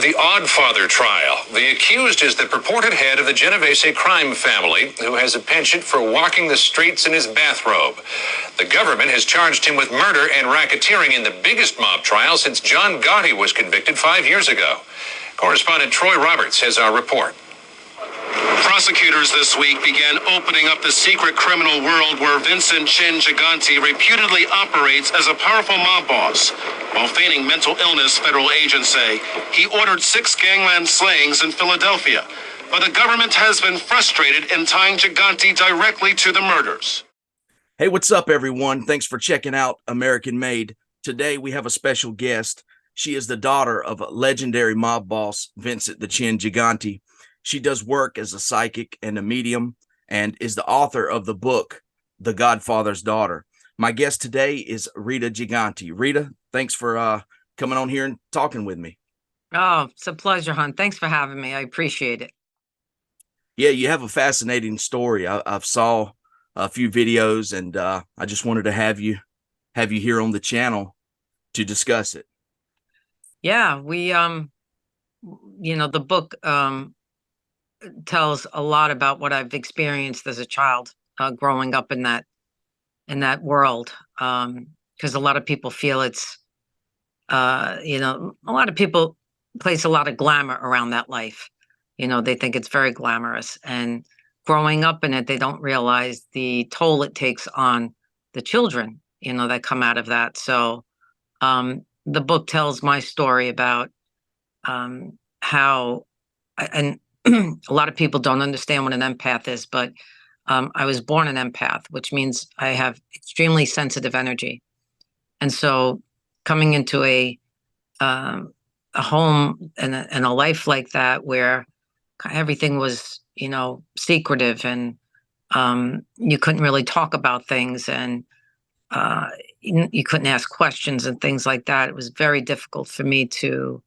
The Oddfather trial. The accused is the purported head of the Genovese crime family who has a penchant for walking the streets in his bathrobe. The government has charged him with murder and racketeering in the biggest mob trial since John Gotti was convicted 5 years ago. Correspondent Troy Roberts has our report. Prosecutors this week began opening up the secret criminal world where Vincent Gigante reputedly operates as a powerful mob boss. While feigning mental illness, federal agents say he ordered 6 gangland slayings in Philadelphia. But the government has been frustrated in tying Gigante directly to the murders. Hey, what's up, everyone? Thanks for checking out American Made. Today, we have a special guest. She is the daughter of a legendary mob boss, Vincent the Chin Gigante. She does work as a psychic and a medium and is the author of the book, The Godfather's Daughter. My guest today is Rita Gigante. Rita, thanks for coming on here and talking with me. Oh, it's a pleasure, hon. Thanks for having me. I appreciate it. Yeah, you have a fascinating story. I've saw a few videos, and I just wanted to have you here on the channel to discuss it. Yeah, we the book tells a lot about what I've experienced as a child growing up in that world, because a lot of people feel it's a lot of people place a lot of glamour around that life. They think it's very glamorous, and growing up in it, they don't realize the toll it takes on the children that come out of that. So the book tells my story about how and a lot of people don't understand what an empath is, but I was born an empath, which means I have extremely sensitive energy. And so coming into a home and a life like that, where everything was, secretive, and you couldn't really talk about things, and you couldn't ask questions and things like that. It was very difficult for me to,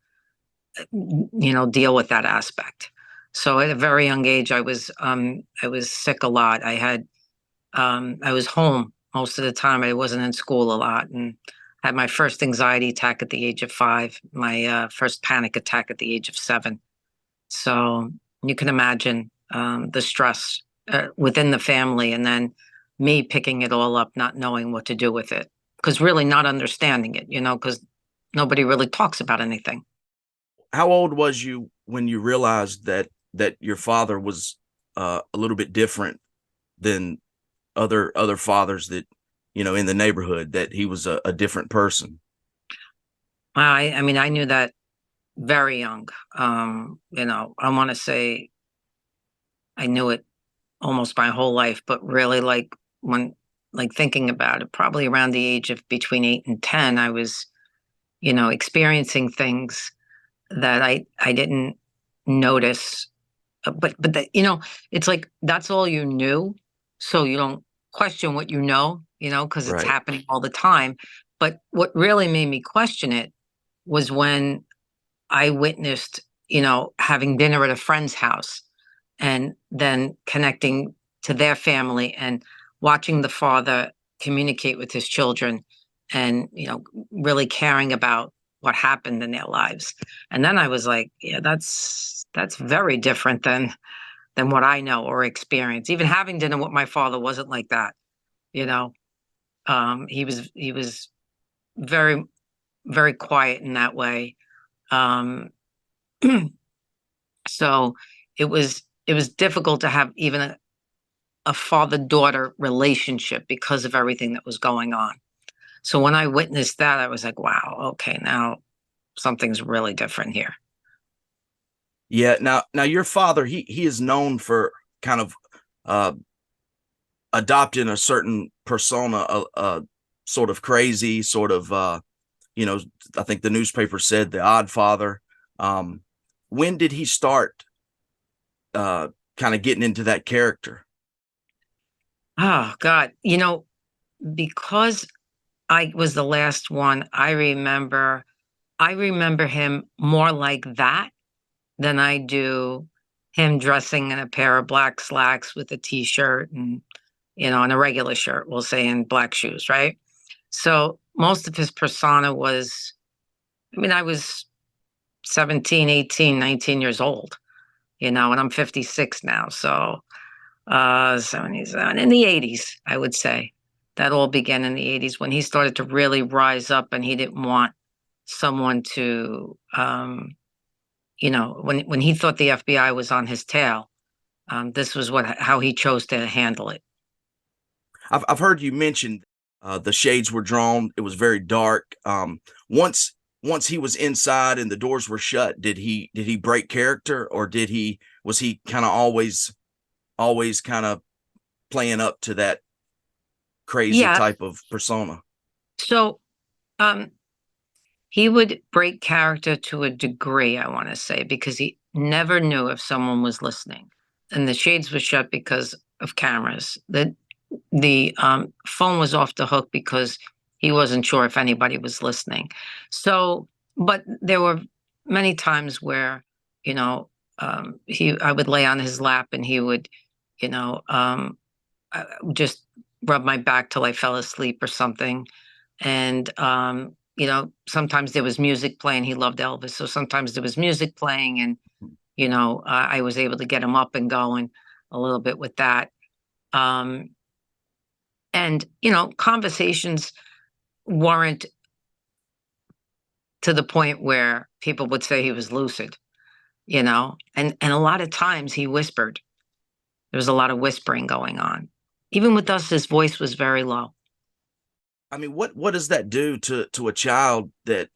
deal with that aspect. So at a very young age, I was sick a lot. I was home most of the time. I wasn't in school a lot, and had my first anxiety attack at the age of 5, my first panic attack at the age of 7. So you can imagine the stress within the family, and then me picking it all up, not knowing what to do with it, because really not understanding it, because nobody really talks about anything. How old was you when you realized that your father was a little bit different than other fathers that, in the neighborhood, that he was a different person? I mean, I knew that very young. I want to say I knew it almost my whole life, but really thinking about it, probably around the age of between 8 and 10, I was, experiencing things that I didn't notice. But it's like, that's all you knew. So you don't question what because it's Right. happening all the time. But what really made me question it was when I witnessed, having dinner at a friend's house, and then connecting to their family and watching the father communicate with his children, and, really caring about what happened in their lives. And then I was like, yeah, that's very different than what I know or experience. Even having dinner with my father wasn't like that. He was very, very quiet in that way. So it was difficult to have even a father-daughter relationship because of everything that was going on. So when I witnessed that, I was like, wow, okay, now something's really different here. Yeah. Now your father, he is known for kind of adopting a certain persona, sort of crazy, sort of, I think the newspaper said the odd father. When did he start kind of getting into that character? Oh, God. Because I was the last one, I remember him more like that than I do him dressing in a pair of black slacks with a t-shirt and, and a regular shirt, we'll say, and black shoes, right? So most of his persona was, I was 17, 18, 19 years old, and I'm 56 now. So 77 in the 80s, I would say. That all began in the 80s when he started to really rise up, and he didn't want someone to, when he thought the FBI was on his tail, this was how he chose to handle it. I've heard you mention the shades were drawn. It was very dark. Once he was inside and the doors were shut, did he break character, or was he kind of always kind of playing up to that crazy Yeah. type of persona? So he would break character to a degree, I want to say, because he never knew if someone was listening. And the shades were shut because of cameras. The phone was off the hook because he wasn't sure if anybody was listening. So, but there were many times where, I would lay on his lap, and he would, just rub my back till I fell asleep or something. And, sometimes there was music playing. He loved Elvis. So sometimes there was music playing, and, I was able to get him up and going a little bit with that. And, conversations weren't to the point where people would say he was lucid, and a lot of times he whispered. There was a lot of whispering going on. Even with us, his voice was very low. I mean, what does that do to a child that,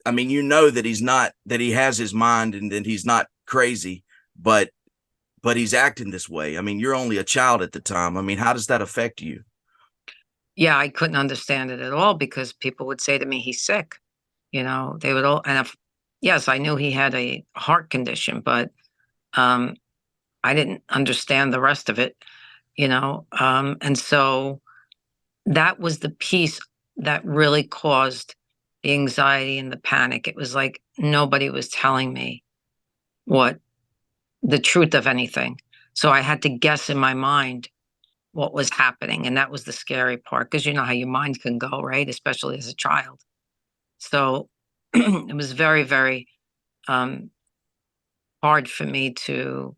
I mean, that he has his mind and that he's not crazy, but he's acting this way. I mean, you're only a child at the time. I mean, how does that affect you? Yeah, I couldn't understand it at all because people would say to me, he's sick. They would all, and yes, I knew he had a heart condition, but I didn't understand the rest of it, and so that was the piece that really caused the anxiety and the panic. It was like nobody was telling me what the truth of anything. So I had to guess in my mind what was happening. And that was the scary part, because you know how your mind can go, right? Especially as a child. So it was very, very hard for me to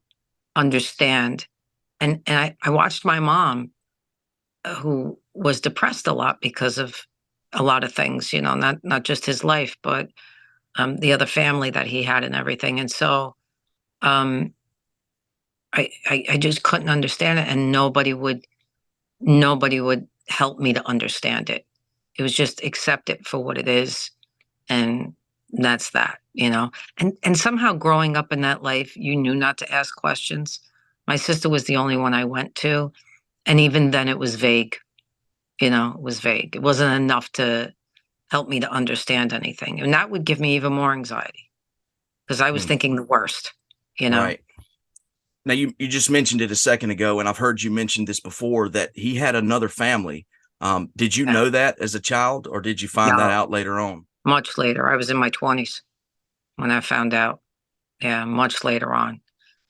understand. And I watched my mom, who was depressed a lot because of a lot of things, not just his life, but the other family that he had and everything. And so um, I just couldn't understand it, and nobody would help me to understand it. It was just accept it for what it is, and that's that, And somehow growing up in that life, you knew not to ask questions. My sister was the only one I went to, and even then, it was vague. It was vague. It wasn't enough to help me to understand anything, and that would give me even more anxiety because I was Hmm. thinking the worst. Right. Now, you just mentioned it a second ago, and I've heard you mention this before, that he had another family. Did you Yeah. know that as a child, or did you find that No, out later on? much later. I was in my 20s when I found out. Yeah, much later on.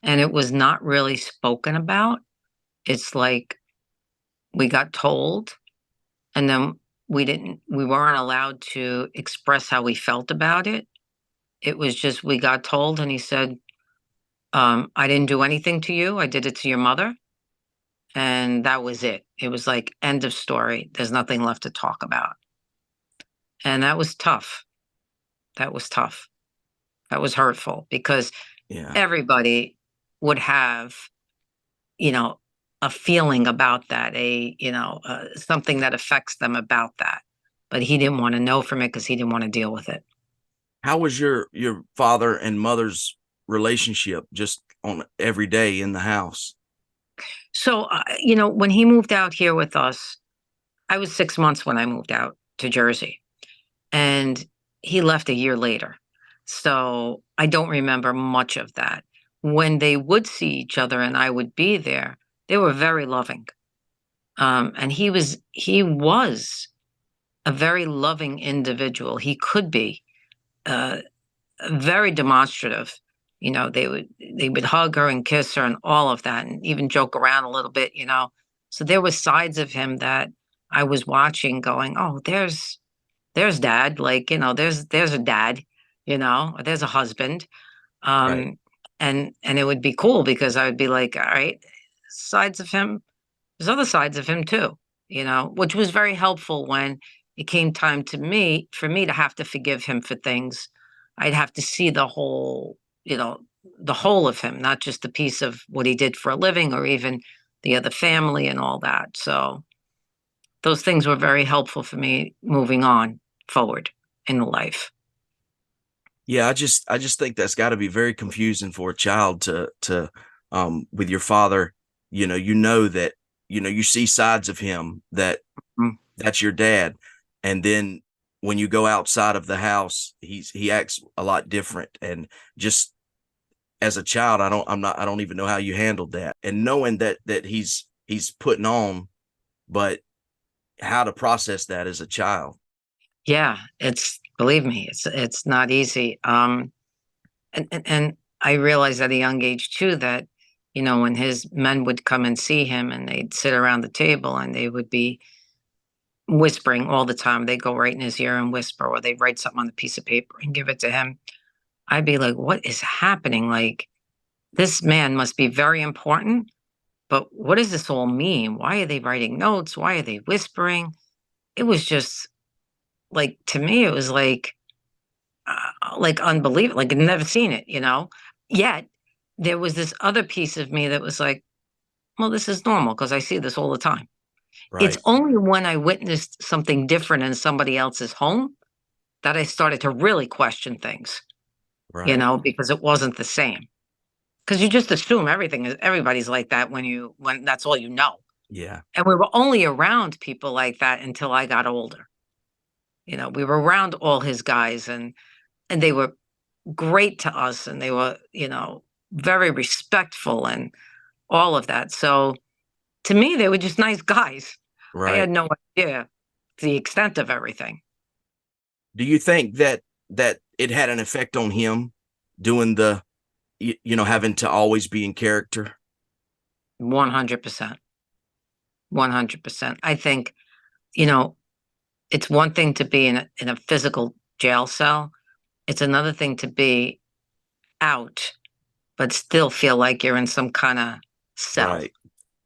And it was not really spoken about. It's like we got told, and then we weren't allowed to express how we felt about it. It was just we got told, and he said, I didn't do anything to you. I did it to your mother. And that was it. It was like, end of story. There's nothing left to talk about. And that was tough. That was tough. That was hurtful because Yeah. everybody would have, you know, a feeling about that, something that affects them about that. But he didn't want to know from it because he didn't want to deal with it. How was your father and mother's relationship just on every day in the house? So, when he moved out here with us, I was 6 months when I moved out to Jersey, and he left a year later. So I don't remember much of that. When they would see each other and I would be there, they were very loving. And he was a very loving individual. He could be uh, very demonstrative. They would hug her and kiss her and all of that, and even joke around a little bit. So there were sides of him that I was watching, going, "Oh, there's dad, like, there's a dad, or there's a husband. Right. And it would be cool because I would be like, all right, sides of him, there's other sides of him too, which was very helpful when it came time for me to have to forgive him for things. I'd have to see you know, the whole of him, not just the piece of what he did for a living or even the other family and all that. So those things were very helpful for me moving on forward in life. Yeah, I just think that's got to be very confusing for a child to with your father, that you see sides of him Mm. that's your dad, and then when you go outside of the house, he acts a lot different. And just as a child, I don't even know how you handled that, and knowing that he's putting on, but how to process that as a child. Yeah, believe me, it's not easy. And I realized at a young age too that, when his men would come and see him and they'd sit around the table and they would be whispering all the time. They'd go right in his ear and whisper, or they'd write something on a piece of paper and give it to him. I'd be like, what is happening? Like, this man must be very important, but what does this all mean? Why are they writing notes? Why are they whispering? It was just like, to me, it was like unbelievable. Like I'd never seen it. Yet there was this other piece of me that was like, well, this is normal because I see this all the time. It's Right. only when I witnessed something different in somebody else's home that I started to really question things, Right. because it wasn't the same. Because you just assume everybody's like that when that's all you know. Yeah. And we were only around people like that until I got older. We were around all his guys, and they were great to us, and they were, very respectful and all of that. So to me, they were just nice guys. I Right. had no idea the extent of everything. Do you think that it had an effect on him doing having to always be in character? 100%. 100%. I think, you know, it's one thing to be in a physical jail cell. It's another thing to be out, but still feel like you're in some kind of cell, Right.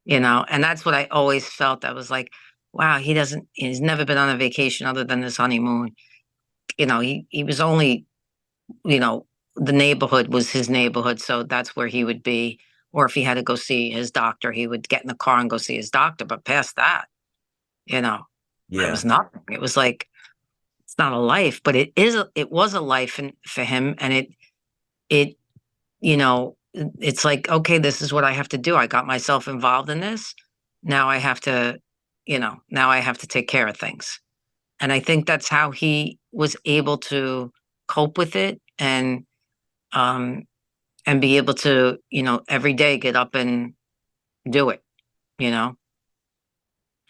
and that's what I always felt. I was like, wow, he's never been on a vacation other than his honeymoon. He was only, you know, the neighborhood was his neighborhood. So that's where he would be. Or if he had to go see his doctor, he would get in the car and go see his doctor. But past that, you know, it Yeah. was nothing. It was like, it's not a life, but it was a life for him. And it, it's like, okay, this is what I have to do. I got myself involved in this. Now I have to, now I have to take care of things. And I think that's how he was able to cope with it, um and be able to, every day get up and do it, you know.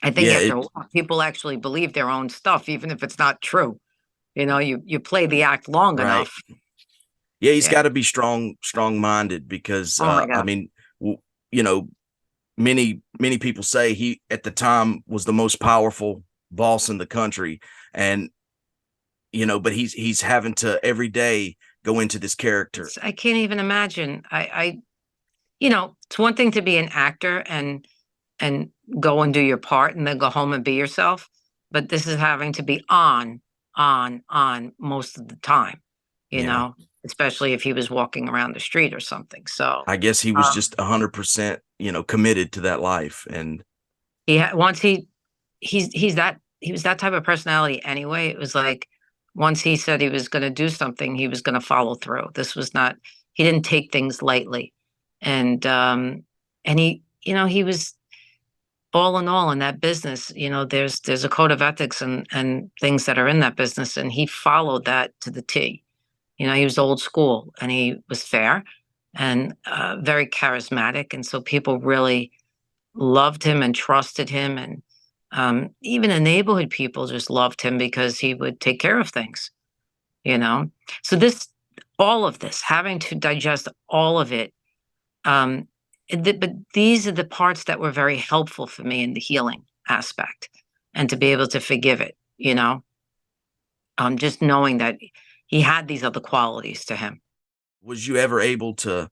I think Yeah. after a while, people actually believe their own stuff, even if it's not true. You play the act long Right. enough. Yeah. He's Yeah. got to be strong minded because, Oh my I God. mean, you know, many people say he at the time was the most powerful boss in the country, and but he's having to every day go into this character. I can't even imagine. It's one thing to be an actor and go and do your part and then go home and be yourself. But this is having to be on most of the time, you Yeah. know, especially if he was walking around the street or something. So I guess he was um, just 100%, committed to that life. And once he was that type of personality anyway. It was like once he said he was going to do something, he was going to follow through. This was not, he didn't take things lightly. And he was all in all in that business. There's a code of ethics and things that are in that business, and he followed that to the T. He was old school and he was fair and very charismatic, and so people really loved him and trusted him, and even the neighborhood people just loved him because he would take care of things. You know, so all of this, having to digest all of it, um, but these are the parts that were very helpful for me in the healing aspect, and to be able to forgive it. Just knowing that he had these other qualities to him. Was you ever able to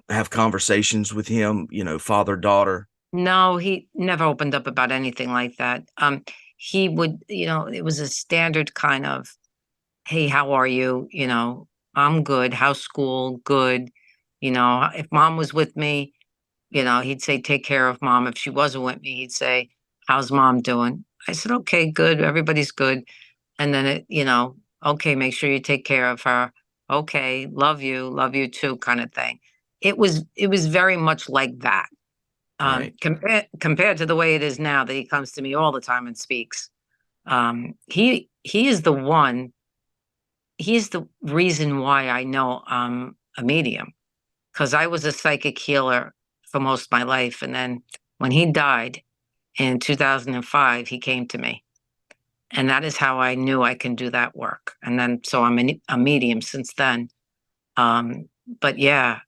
have conversations with him, father daughter? No, he never opened up about anything like that. He would, it was a standard kind of, "Hey, how are you?" "I'm good. How's school?" "Good." If mom was with me, he'd say, "Take care of mom." If she wasn't with me, he'd say, "How's mom doing?" I said, "Okay, good. Everybody's good." And then "Okay, make sure you take care of her." "Okay, love you too," kind of thing. It was very much like that. Right. Compared to the way it is now that he comes to me all the time and speaks. He is the one. He's the reason why I know I'm a medium, because I was a psychic healer for most of my life, and then when he died in 2005, he came to me, and that is how I knew I can do that work. And then so I'm a medium since then. But yeah,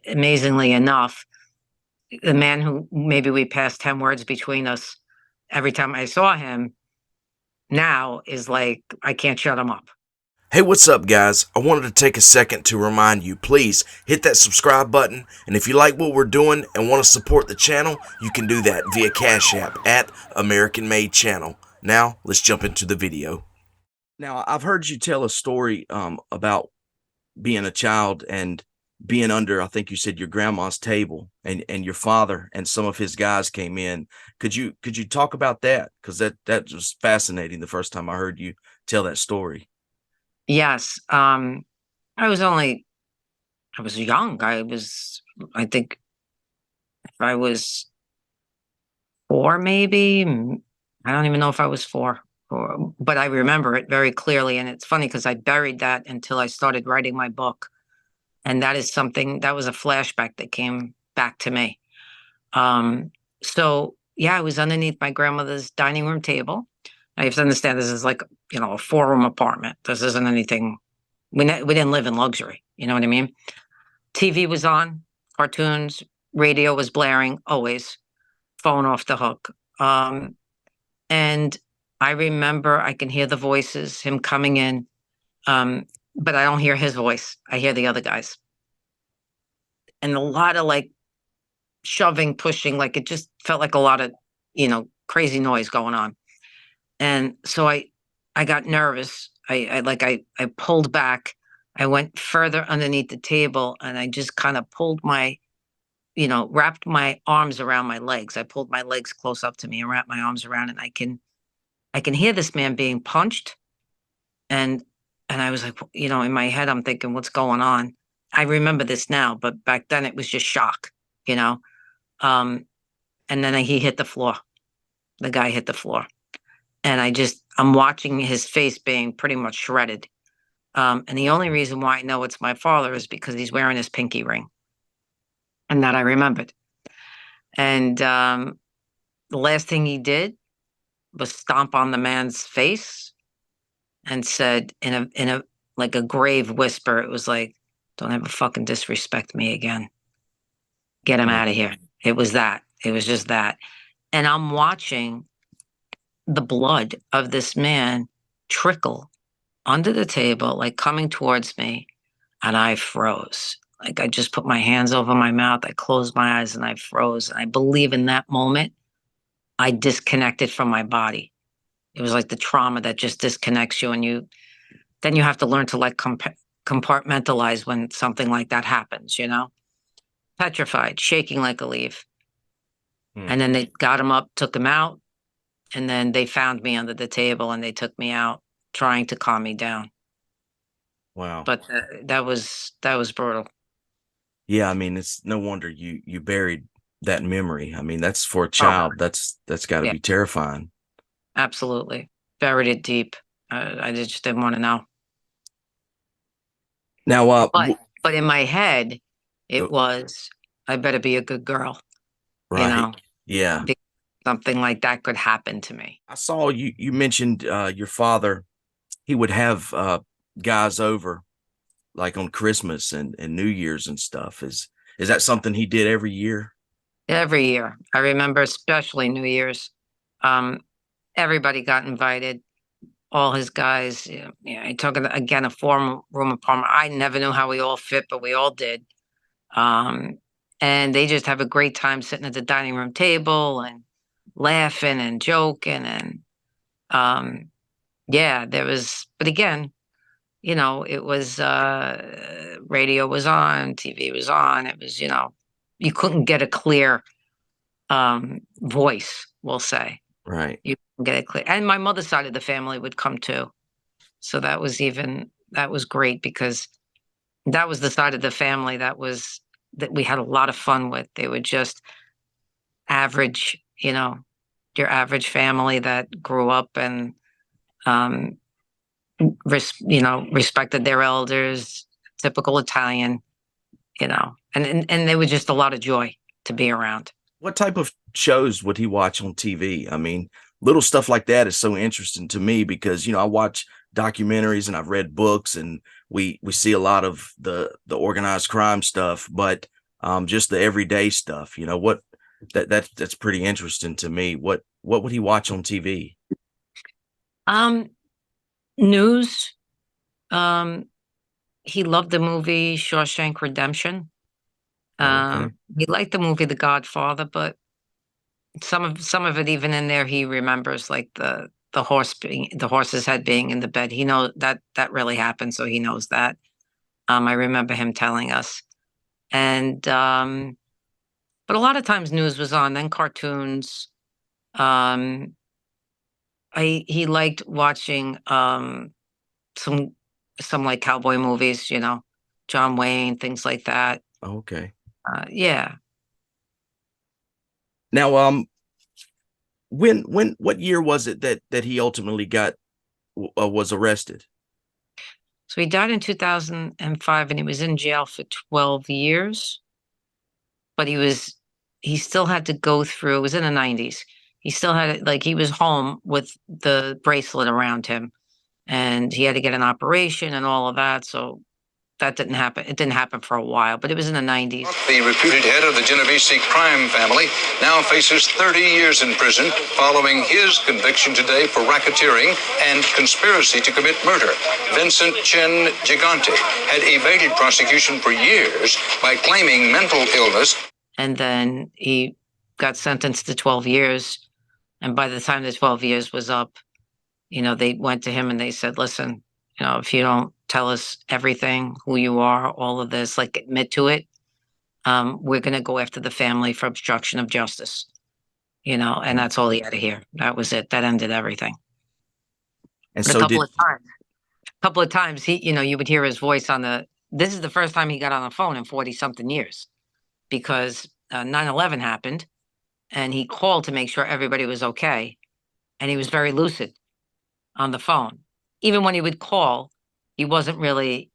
amazingly enough, the man who maybe we passed 10 words between us every time I saw him now is like, I can't shut him up. Hey, what's up, guys? I wanted to take a second to remind you, please hit that subscribe button. And if you like what we're doing and want to support the channel, you can do that via Cash App at American Made Channel. Now, let's jump into the video. Now, I've heard you tell a story about being a child and being under, I think you said, your grandma's table, and your father and some of his guys came in. Could you talk about that? Because that was fascinating the first time I heard you tell that story. Yes. I was only, I was young. I think if I was 4, maybe. I don't even know if I was 4, but I remember it very clearly. And it's funny because I buried that until I started writing my book. And that is something that was a flashback that came back to me. So yeah, I was underneath my grandmother's dining room table. I have to understand this is like, a 4-room apartment. This isn't anything. We didn't live in luxury. You know what I mean? TV was on, cartoons, radio was blaring, always, phone off the hook. And I remember I can hear the voices, him coming in, but I don't hear his voice. I hear the other guys. And a lot of like shoving, pushing, like it just felt like a lot of, crazy noise going on. And so I got nervous. I pulled back. I went further underneath the table, and I just kind of pulled wrapped my arms around my legs. I pulled my legs close up to me and wrapped my arms around, and I can hear this man being punched. And I was like, in my head, I'm thinking, what's going on? I remember this now, but back then it was just shock, you know. Um, and then he hit the floor. The guy hit the floor. And I'm watching his face being pretty much shredded. And the only reason why I know it's my father is because he's wearing his pinky ring. And that I remembered. And the last thing he did was stomp on the man's face and said in a like a grave whisper, it was like, "Don't ever fucking disrespect me again. Get him Mm. out of here." It was that. It was just that. And I'm watching the blood of this man trickle under the table, like coming towards me, and I froze. Like I just put my hands over my mouth, I closed my eyes, and I froze. And I believe in that moment, I disconnected from my body. It was like the trauma that just disconnects you, and then you have to learn to like compartmentalize when something like that happens, petrified, shaking like a leaf. Mm. And then they got him up, took him out, and then they found me under the table and they took me out, trying to calm me down. Wow. But that was brutal. Yeah, I mean, it's no wonder you buried that memory. I mean, that's for a Oh, child. That's got to yeah, be terrifying. absolutely. Buried it deep. I just didn't want to know. Now, But in my head, uh, it was, I better be a good girl, you right, know, yeah. because something like that could happen to me. I saw you mentioned your father. He would have guys over like on Christmas and New Year's and stuff. Is that something he did every year? Every year. I remember, especially New Year's. Um, Everybody got invited. all his guys. He took again a 4-room apartment. I never knew how we all fit, but we all did. Um, and they just have a great time sitting at the dining room table and laughing and joking. And yeah, there was, but again, it was radio was on, TV was on. It was, you couldn't get a clear voice, we'll say. Right. You couldn't get it clear. And my mother's side of the family would come too. So that was great because that was the side of the family that we had a lot of fun with. They were just average, your average family that grew up and um, respected their elders, typical Italian, and they were just a lot of joy to be around. What type of shows would he watch on TV? I mean, little stuff like that is so interesting to me because, I watch documentaries and I've read books and we see a lot of the organized crime stuff, but just the everyday stuff, that's pretty interesting to me. What would he watch on TV? News. He loved the movie Shawshank Redemption. Okay. He liked the movie The Godfather, but some of it, even in there, he remembers like the horse's head being in the bed. He knows that really happened, so he knows that. I remember him telling us, and but a lot of times news was on, then cartoons. He liked watching some like cowboy movies, John Wayne, things like that. Okay. Yeah. Now, what year was it that he ultimately was arrested? So he died in 2005 and he was in jail for 12 years. But he still had to go through, it was in the 90s. He still had like he was home with the bracelet around him and he had to get an operation and all of that. So that didn't happen. It didn't happen for a while, but it was in the 90s. The reputed head of the Genovese crime family now faces 30 years in prison following his conviction today for racketeering and conspiracy to commit murder. Vincent Gigante had evaded prosecution for years by claiming mental illness. And then he got sentenced to 12 years. And by the time the 12 years was up, they went to him and they said, listen, if you don't tell us everything, who you are, all of this, like admit to it, we're going to go after the family for obstruction of justice, and that's all he had to hear. That was it. That ended everything. And but so a couple of times he, you would hear his voice this is the first time he got on the phone in 40 something years because 9/11 happened and he called to make sure everybody was okay. And he was very lucid on the phone. Even when he would call, he wasn't really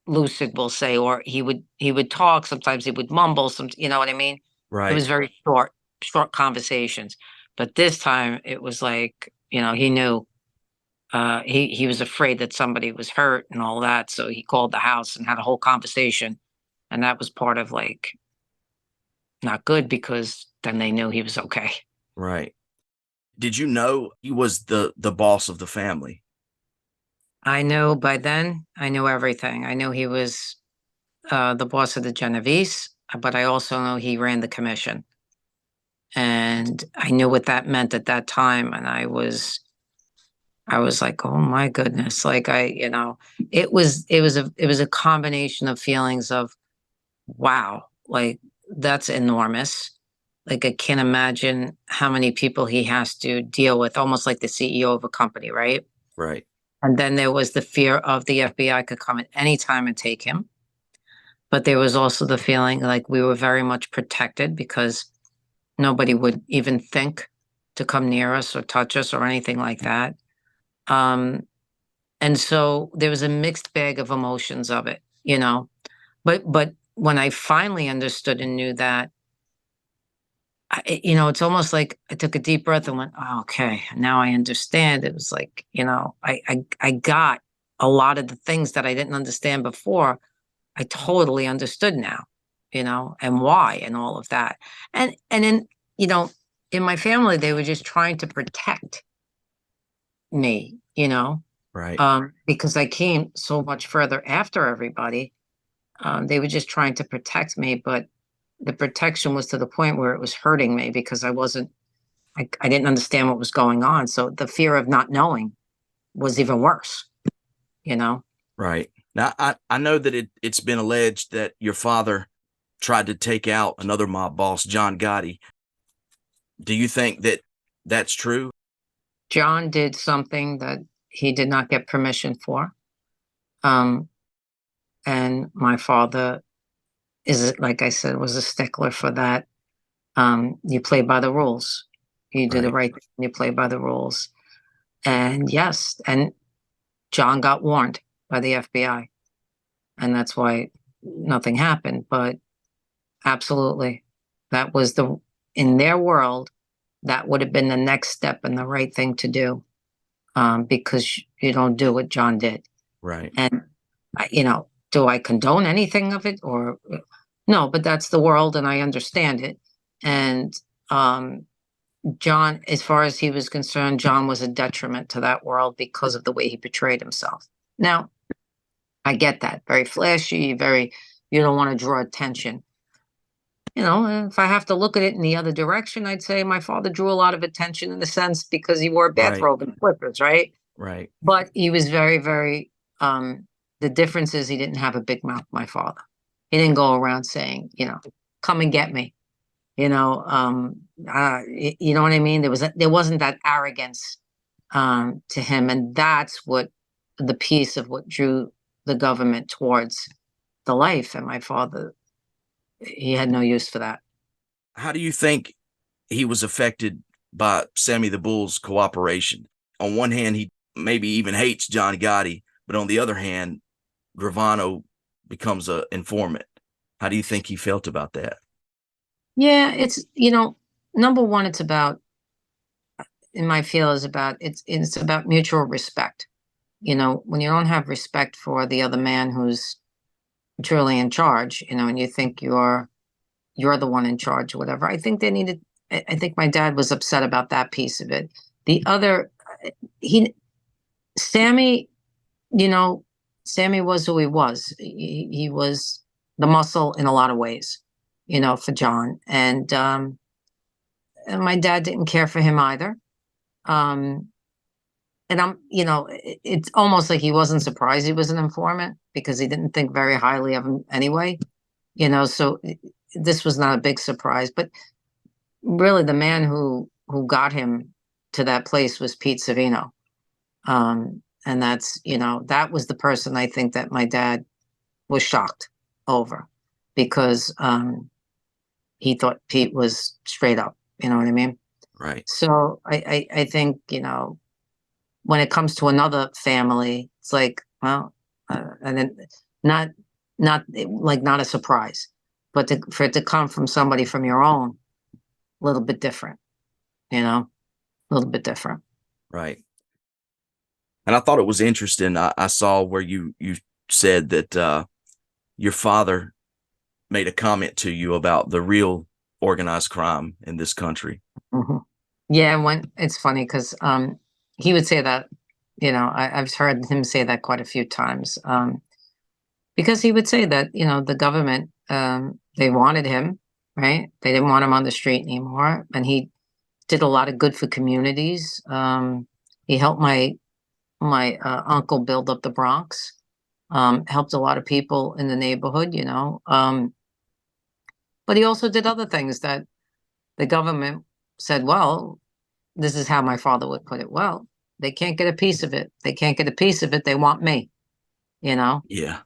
lucid, we'll say, or he would talk. Sometimes he would mumble you know what I mean? right. It was very short conversations. But this time it was like, he knew he was afraid that somebody was hurt and all that. So he called the house and had a whole conversation. And that was part of like not good because then they knew he was okay. Right. Did you know he was the boss of the family? I knew by then, I knew everything. I knew he was the boss of the Genovese, but I also know he ran the commission. And I knew what that meant at that time. And I was like, oh my goodness. Like it was a combination of feelings of, wow, like that's enormous. Like I can't imagine how many people he has to deal with, almost like the CEO of a company, right? Right. And then there was the fear of the FBI could come at any time and take him. But there was also the feeling like we were very much protected because nobody would even think to come near us or touch us or anything like that. And so there was a mixed bag of emotions of it, But when I finally understood and knew that, it's almost like I took a deep breath and went, oh, okay, now I understand. It was like, I got a lot of the things that I didn't understand before. I totally understood now, and why and all of that. And then, in my family, they were just trying to protect me you know, Right. because I came so much further after everybody. They were just trying to protect me, but the protection was to the point where it was hurting me because I didn't understand what was going on. So the fear of not knowing was even worse, you know? Right. Now, I know that it's been alleged that your father tried to take out another mob boss, John Gotti. Do you think that that's true? John did something that he did not get permission for. Um, and my father is, like I said, was a stickler for that. You play by the rules. You do the Right. right thing. You play by the rules. And yes, and John got warned by the FBI, and that's why nothing happened. But absolutely, that was in their world, that would have been the next step and the right thing to do, because you don't do what John did. Right. And do I condone anything of it or no? But that's the world, and I understand it. And John, as far as he was concerned, John was a detriment to that world because of the way he portrayed himself. Now, I get that. Very flashy, very, you don't want to draw attention. If I have to look at it in the other direction, I'd say my father drew a lot of attention in a sense because he wore a Right. bathrobe and slippers, right? Right. But he was very, very, the difference is he didn't have a big mouth, my father. He didn't go around saying, come and get me. You know, you know what I mean? There wasn't that arrogance to him, and that's what the piece of what drew the government towards the life. And my father, he had no use for that. How do you think he was affected by Sammy the Bull's cooperation? On one hand, he maybe even hates John Gotti, but on the other hand, Gravano becomes an informant. How do you think he felt about that? Yeah, it's number one, it's about in my field is about it's about mutual respect. When you don't have respect for the other man who's truly in charge, and you think you're the one in charge or whatever. I think they needed. I think my dad was upset about that piece of it. The other, he, Sammy, you know, Sammy was who he was. He was the muscle in a lot of ways, for John, and my dad didn't care for him either. Um, and it's almost like he wasn't surprised he was an informant because he didn't think very highly of him anyway. So this was not a big surprise, but really the man who got him to that place was Pete Savino. And that was the person I think that my dad was shocked over because he thought Pete was straight up, you know what I mean? Right. So I think, when it comes to another family, it's like, well, and then not like not a surprise, but for it to come from somebody from your own, a little bit different, a little bit different. Right. And I thought it was interesting. I saw where you said that your father made a comment to you about the real organized crime in this country. Hmm. Yeah, when it's funny because he would say that, I've heard him say that quite a few times. Because he would say that, the government, they wanted him, right? They didn't want him on the street anymore. And he did a lot of good for communities. He helped my uncle build up the Bronx, helped a lot of people in the neighborhood, but he also did other things that the government said, well, this is how my father would put it. Well, they can't get a piece of it. They can't get a piece of it. They want me, you know? Yeah.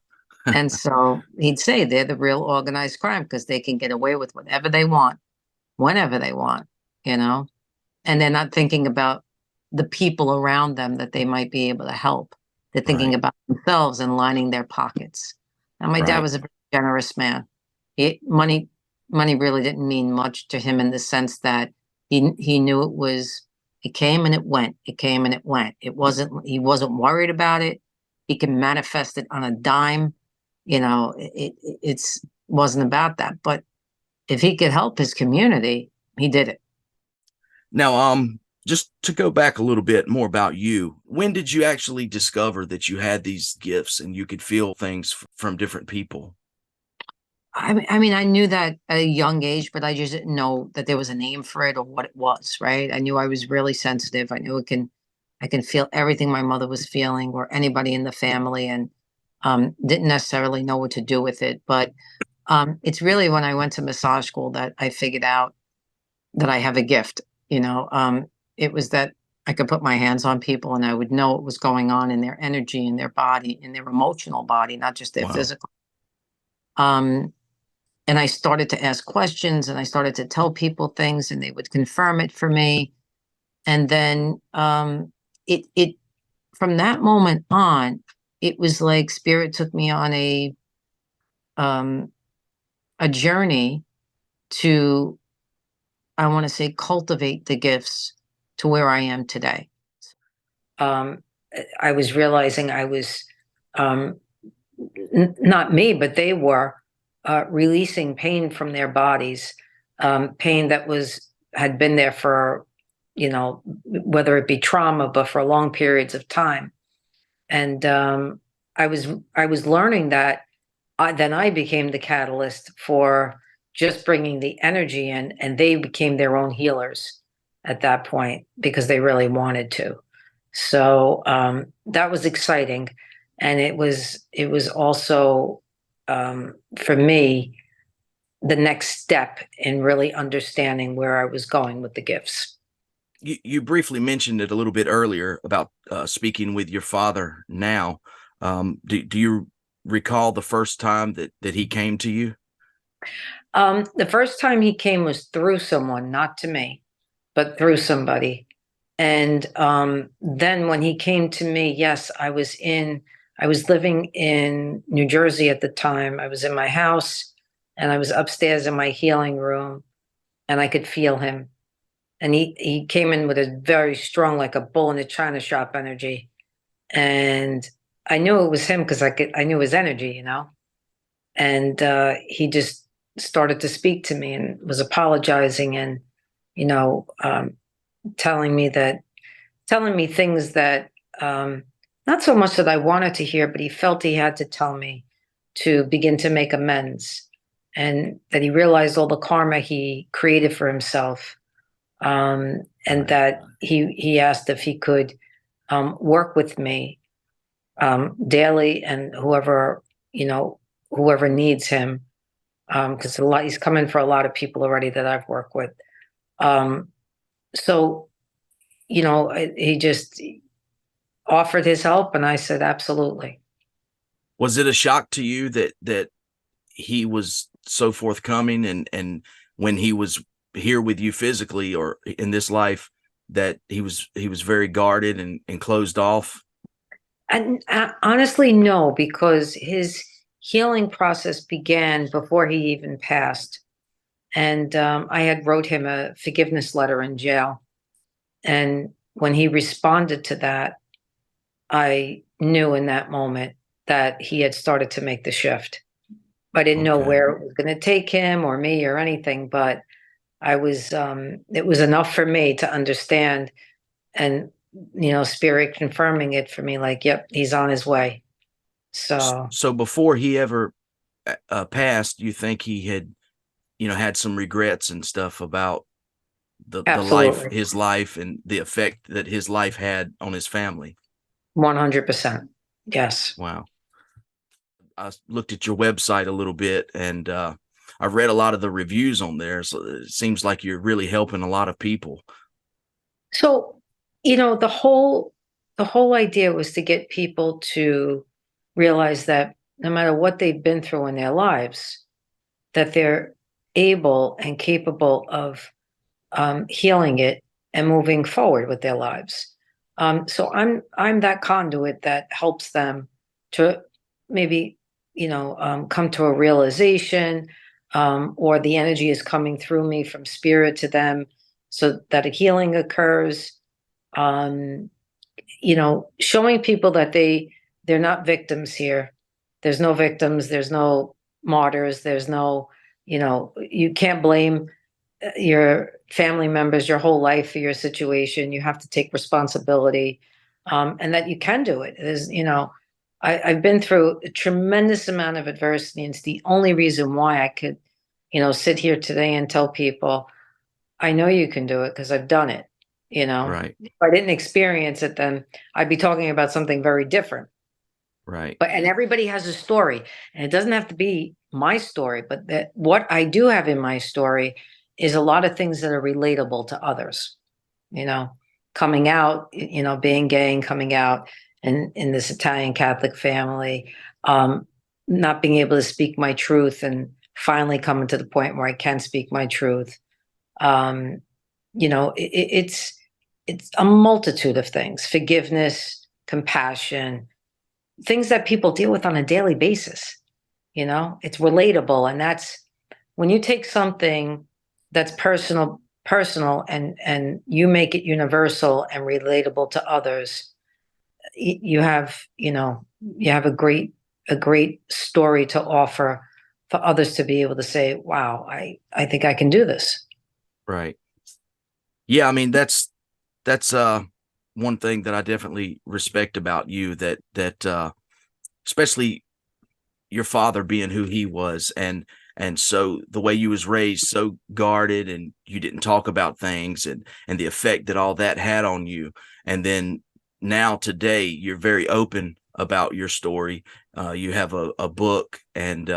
And so he'd say they're the real organized crime because they can get away with whatever they want, whenever they want, and they're not thinking about the people around them that they might be able to help. They're thinking Right. about themselves and lining their pockets. And my dad Right. was a very generous man. Money really didn't mean much to him in the sense that he knew it came and it went. It came and it went. He wasn't worried about it. He can manifest it on a dime. It's wasn't about that. But if he could help his community, he did it. Now, Just to go back a little bit more about you, when did you actually discover that you had these gifts and you could feel things from different people? I mean, I knew that at a young age, but I just didn't know that there was a name for it or what it was, right? I knew I was really sensitive. I knew I can feel everything my mother was feeling or anybody in the family, and didn't necessarily know what to do with it. But it's really when I went to massage school that I figured out that I have a gift. You know, it was that I could put my hands on people and I would know what was going on in their energy, in their body, in their emotional body, not just their Wow. physical. Um, and I started to ask questions and I started to tell people things and they would confirm it for me. And then it from that moment on, it was like spirit took me on um, a journey to, I want to say, cultivate the gifts to where I am today. Um, I was realizing I was um, not me, but they were releasing pain from their bodies, pain that had been there for, whether it be trauma, but for long periods of time. And I was learning that. Then I became the catalyst for just bringing the energy in, and they became their own healers at that point because they really wanted to. So that was exciting, and it was also for me the next step in really understanding where I was going with the gifts. You briefly mentioned it a little bit earlier about speaking with your father now. Do you recall the first time that he came to you? The first time he came was through someone, not to me, but through somebody. And then when he came to me, yes, I was living in New Jersey at the time. I was in my house and I was upstairs in my healing room and I could feel him. And he came in with a very strong, like a bull in a china shop energy. And I knew it was him because I knew his energy, and he just started to speak to me and was apologizing and, you know, um, telling me things that not so much that I wanted to hear, but he felt he had to tell me to begin to make amends, and that he realized all the karma he created for himself, and that he asked if he could work with me daily and whoever needs him, because he's coming for a lot of people already that I've worked with. Um, so he just offered his help, and I said absolutely. Was it a shock to you that he was so forthcoming and when he was here with you physically or in this life that he was very guarded and closed off? And honestly, no, because his healing process began before he even passed. And I had wrote him a forgiveness letter in jail. And when he responded to that, I knew in that moment that he had started to make the shift. I didn't know Okay. where it was going to take him or me or anything, but it was enough for me to understand, and, spirit confirming it for me, like, yep, he's on his way. So So before he ever passed, you think he had, had some regrets and stuff about the life, absolutely, his life, and the effect that his life had on his family? 100%. Yes. Wow. I looked at your website a little bit and I read a lot of the reviews on there. So it seems like you're really helping a lot of people. So, the whole idea was to get people to realize that no matter what they've been through in their lives, that they're able and capable of healing it and moving forward with their lives. So I'm that conduit that helps them to maybe come to a realization, or the energy is coming through me from spirit to them, so that a healing occurs. Um, Showing people that they're not victims here. There's no victims. There's no martyrs. There's no, you can't blame your family members your whole life for your situation. You have to take responsibility, and that you can do it. There's, I've been through a tremendous amount of adversity, and it's the only reason why I could, sit here today and tell people, I know you can do it because I've done it. Right. If I didn't experience it, then I'd be talking about something very different. Right. But and everybody has a story, and it doesn't have to be my story, but that what I do have in my story is a lot of things that are relatable to others. You know, coming out, being gay and coming out in this Italian Catholic family, um, not being able to speak my truth, and finally coming to the point where I can speak my truth. Um, it's a multitude of things: forgiveness, compassion, things that people deal with on a daily basis. It's relatable, and that's when you take something that's personal, and you make it universal and relatable to others. You have a great story to offer for others to be able to say, wow, I think I can do this. Right. Yeah, I mean, that's one thing that I definitely respect about you, that especially your father being who he was, and so the way you was raised, so guarded, and you didn't talk about things, and the effect that all that had on you. And then now today you're very open about your story. You have a book, and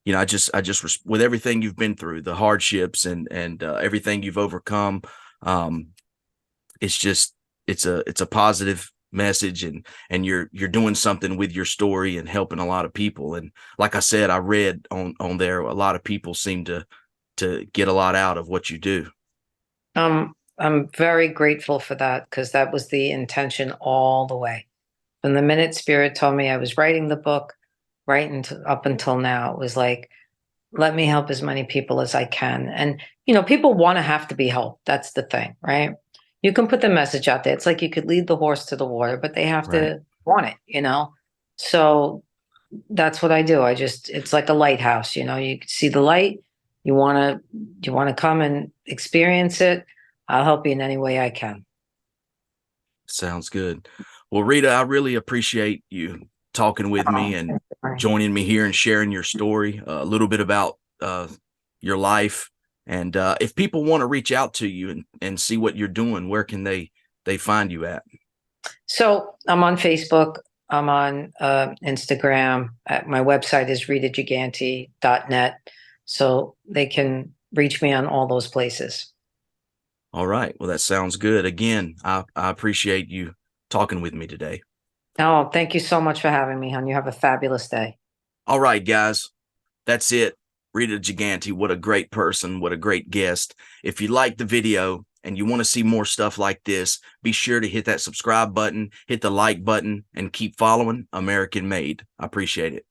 with everything you've been through, the hardships, and everything you've overcome, um, it's a positive message, and you're doing something with your story and helping a lot of people. And like I said, I read on there, a lot of people seem to get a lot out of what you do. I'm very grateful for that, because that was the intention all the way. From the minute Spirit told me I was writing the book, right up until now, it was like, let me help as many people as I can. And, people want to have to be helped. That's the thing, right? You can put the message out there. It's like you could lead the horse to the water, but they have Right. to want it. So that's what I do. It's like a lighthouse, you see the light, you want to come and experience it. I'll help you in any way I can. Sounds good. Well, Rita, I really appreciate you talking with me and joining me here and sharing your story, a little bit about your life. And if people want to reach out to you and see what you're doing, where can they find you at? So I'm on Facebook. I'm on Instagram. My website is ritagigante.net. So they can reach me on all those places. All right. Well, that sounds good. Again, I appreciate you talking with me today. Oh, thank you so much for having me, hon. You have a fabulous day. All right, guys. That's it. Rita Gigante, what a great person. What a great guest. If you like the video and you want to see more stuff like this, be sure to hit that subscribe button, hit the like button, and keep following American Made. I appreciate it.